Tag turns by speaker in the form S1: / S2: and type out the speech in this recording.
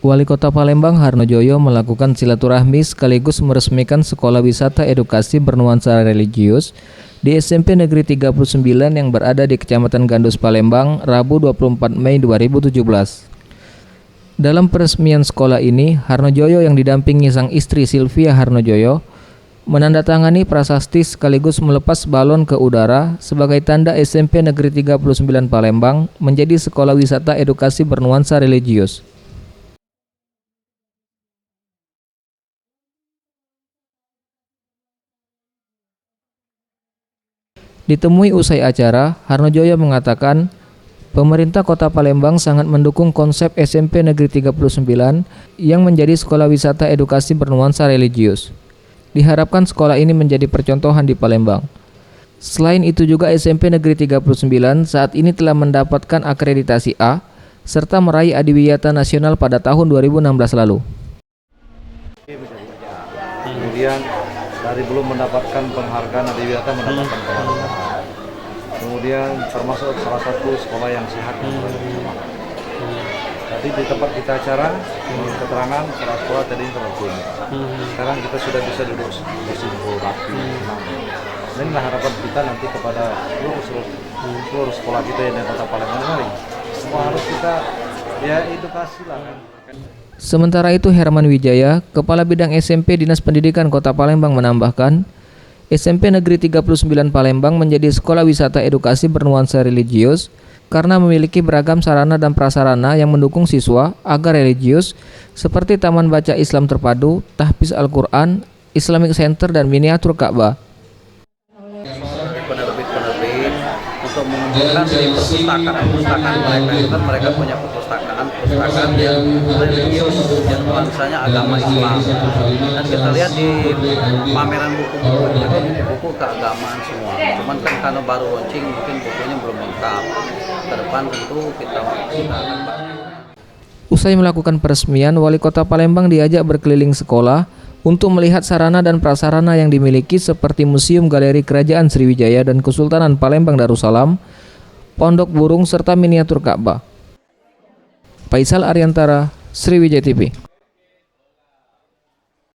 S1: Wali Kota Palembang Harnojoyo melakukan silaturahmi sekaligus meresmikan Sekolah Wisata Edukasi Bernuansa Religius di SMP Negeri 39 yang berada di Kecamatan Gandus, Palembang, Rabu 24 Mei 2017. Dalam peresmian sekolah ini, Harnojoyo yang didampingi sang istri Sylvia Harnojoyo menandatangani prasasti sekaligus melepas balon ke udara sebagai tanda SMP Negeri 39 Palembang menjadi Sekolah Wisata Edukasi Bernuansa Religius. Ditemui usai acara, Harnojoyo mengatakan, pemerintah Kota Palembang sangat mendukung konsep SMP Negeri 39 yang menjadi Sekolah Wisata Edukasi Bernuansa Religius. Diharapkan sekolah ini menjadi percontohan di Palembang. Selain itu juga SMP Negeri 39 saat ini telah mendapatkan akreditasi A serta meraih Adiwiyata Nasional pada tahun 2016 lalu.
S2: Kemudian dari belum mendapatkan penghargaan Adiwiyata mendapatkan penghargaan. Kemudian termasuk salah satu sekolah yang sehat yang Tadi di tempat kita acara, menurut keterangan sekolah tadi terlalu. Sekarang kita sudah bisa duduk bersimpul rapi. Dan inilah harapan kita nanti kepada seluruh sekolah kita yang di Kota Palembang ini. Semua harus kita edukasi lah kan.
S1: Sementara itu Herman Wijaya, Kepala Bidang SMP Dinas Pendidikan Kota Palembang menambahkan, SMP Negeri 39 Palembang menjadi Sekolah Wisata Edukasi Bernuansa Religius karena memiliki beragam sarana dan prasarana yang mendukung siswa agar religius seperti Taman Baca Islam Terpadu, Tahfiz Al-Quran, Islamic Center, dan miniatur Ka'bah.
S3: Penerbit untuk mengumpulkan di perpustakaan mereka itu kan mereka punya perpustakaan yang religius yang nuansanya agama Islam, dan kita lihat di pameran buku keagamaan semua. Cuman kan karena baru launching mungkin bukunya belum lengkap. Ke depan tentu kita akan bantu.
S1: Usai melakukan peresmian, Wali Kota Palembang diajak berkeliling sekolah untuk melihat sarana dan prasarana yang dimiliki seperti Museum Galeri Kerajaan Sriwijaya dan Kesultanan Palembang Darussalam, Pondok Burung, serta miniatur Ka'bah. Faisal Ariantara, Sriwijaya TV.